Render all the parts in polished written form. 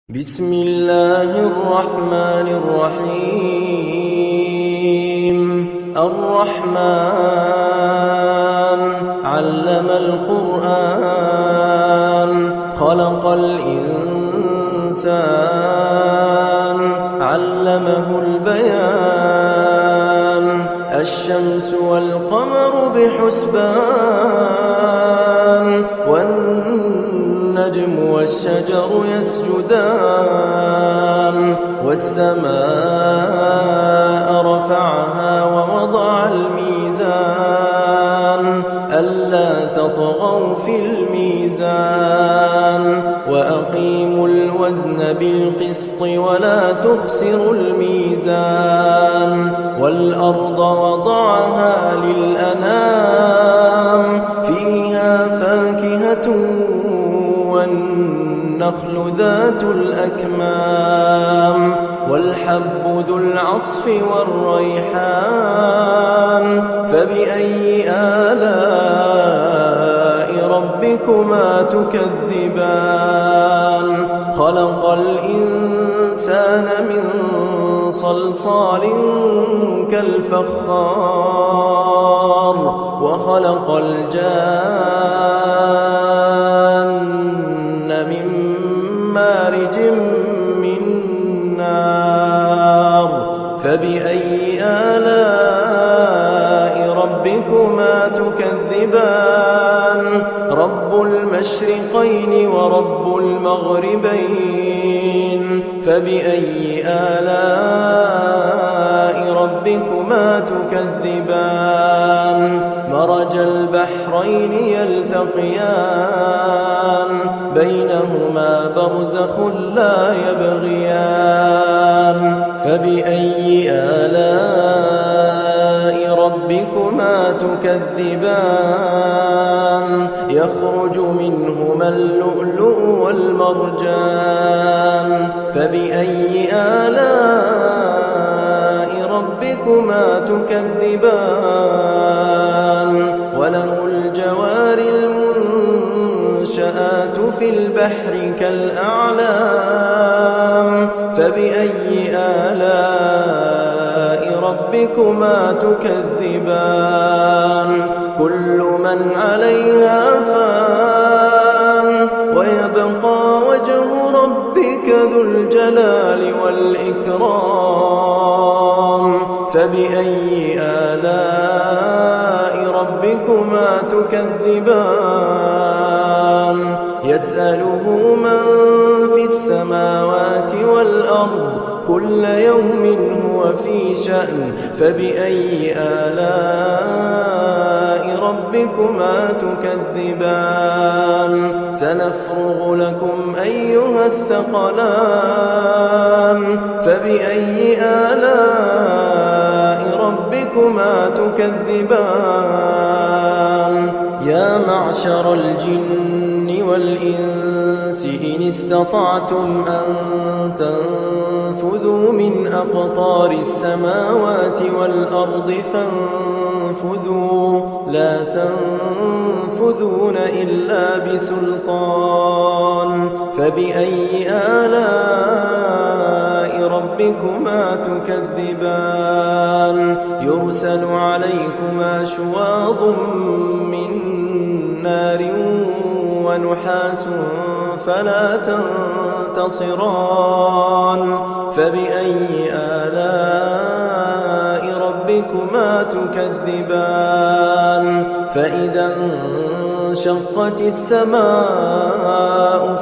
بسم الله الرحمن الرحيم. الرحمن علم القرآن خلق الإنسان علمه البيان الشمس والقمر بحسبان والنجم والشجر يسجدان والسماء رفعها ووضع الميزان ألا تطغوا في الميزان وأقيموا الوزن بالقسط ولا تخسروا الميزان والأرض وضعها للأنام فيها فاكهة والنخل ذات الأكمام والحب ذو العصف والريحان فبأي آلاء ربكما تكذبان خلق الإنسان من صلصال كالفخار وخلق الجان من مارج من نار فبأي آلاء ربكما تكذبان رب المشرقين ورب المغربين فبأي آلاء ربكما تكذبان مرج البحرين يلتقيان بينهما برزخ لا يبغيان فبأي آلاء ربكما تكذبان يخرج منهما اللؤلؤ والمرجان فبأي آلاء ربكما تكذبان وله الجوار المنشآت في البحر كالأعلام فبأي آلاء ربكما تكذبان كل من عليها فان ويبقى وجه ربك ذو الجلال والإكرام فبأي آلاء ربكما تكذبان يسأله من في السماوات والأرض كل يوم هو في شأن فبأي آلاء ربكما تكذبان سنفرغ لكم أيها الثقلان فبأي آلاء ربكما تكذبان يا معشر الجن والإنس إن استطعتم أن تنفذوا من أقطار السماوات والأرض فانفذوا لا تنفذون إلا بسلطان فبأي آلاء ربكما تكذبان يرسل عليكما شواظ من نار ونحاس فلا تنتصران فبأي آلاء ربكما تكذبان فإذا انشقت السماء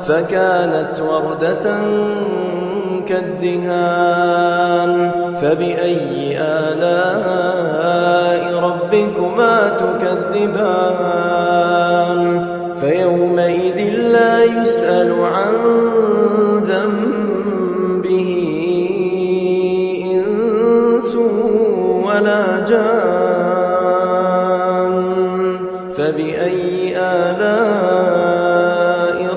فكانت وردة كالدهان فبأي آلاء ربكما تكذبان فيومئذ لا يسأل عن ذنبه إنس ولا جان فبأي آلاء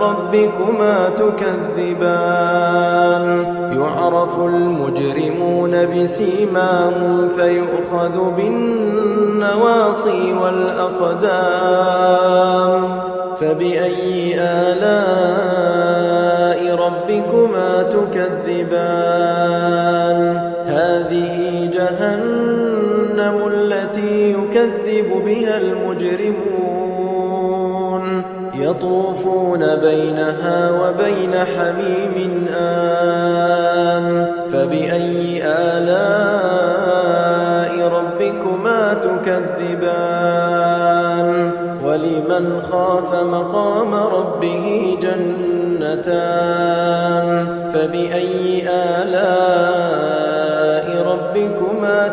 ربكما تكذبان يعرف المجرمون بسيماهم فيؤخذ بالنواصي والأقدام فبأي آلاء تكذبان هذه جهنم التي يكذب بها المجرمون يطوفون بينها وبين حميم آن فبأي آلاء ربكما تكذبان ولمن خاف مقام ربه جنتان فبأي آلاء ربكما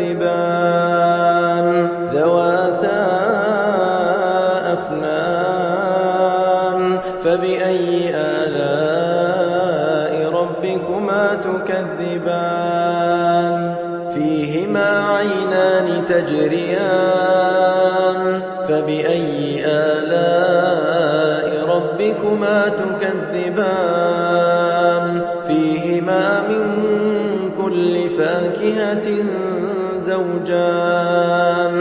تكذبان ذواتا أفنان فبأي آلاء ربكما تكذبان فيهما عينان تجريان فبأي آلاء ربكما تكذبان فيهما من كل فاكهة زوجان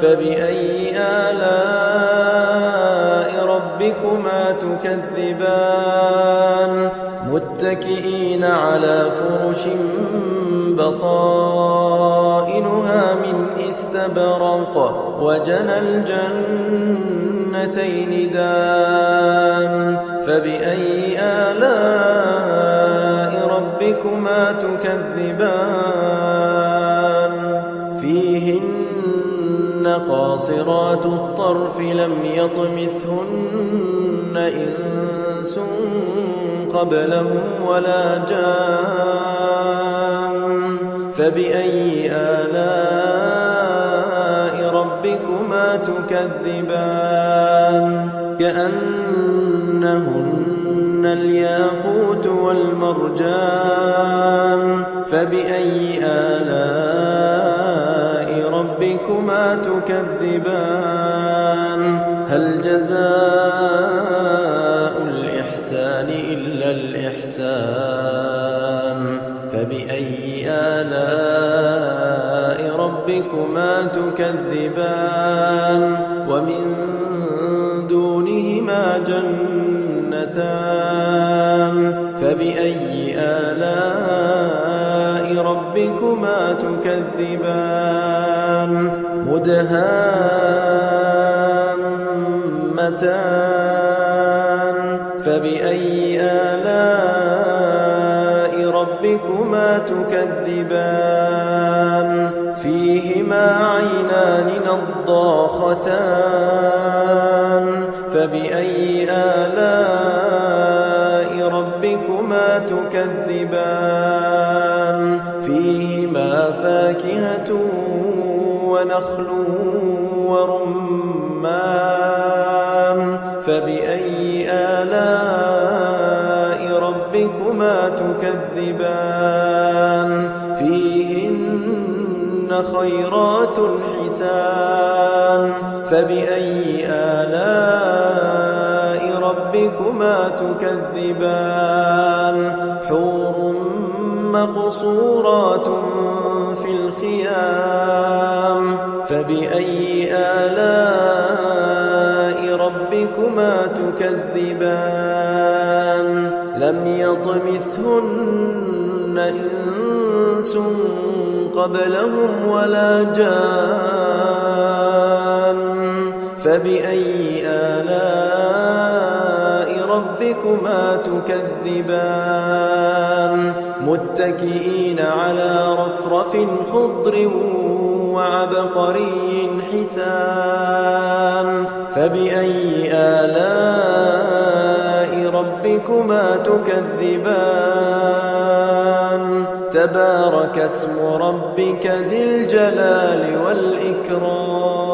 فبأي آلاء ربكما تكذبان متكئين على فرش بطائنها من استبرق وجنى الجنتين دان فبأي آلاء ربكما تكذبان فيهن قاصرات الطرف لم يطمثهن إنس قبلهم ولا جان فبأي آلاء ربكما تكذبان كأنهن الياقوت والمرجان فبأي آلاء ربكما تكذبان هل جزاء الإحسان إلا الإحسان فبأي آلاء ربكما تكذبان ومن دونهما جنتان فبأي آلاء ربكما تكذبان مدهامتان فبأي آلاء ربكما تكذبان فيهما عينان نضاختان فبأي آلاء ربكما تكذبان فيهما فاكهة ونخل ورمان فبأي آلاء ربكما تكذبان فيهن خيرات حسان فبأي آلاء ربكما تكذبان حور مقصورات في الخيام فبأي آلاء ربكما تكذبان لم يطمثهن إنس قبلهم ولا جان فبأي آلاء ربكما تكذبان متكئين على رفرف خضر وعبقري حسان فبأي آلاء ربكما تكذبان تبارك اسم ربك ذي الجلال والإكرام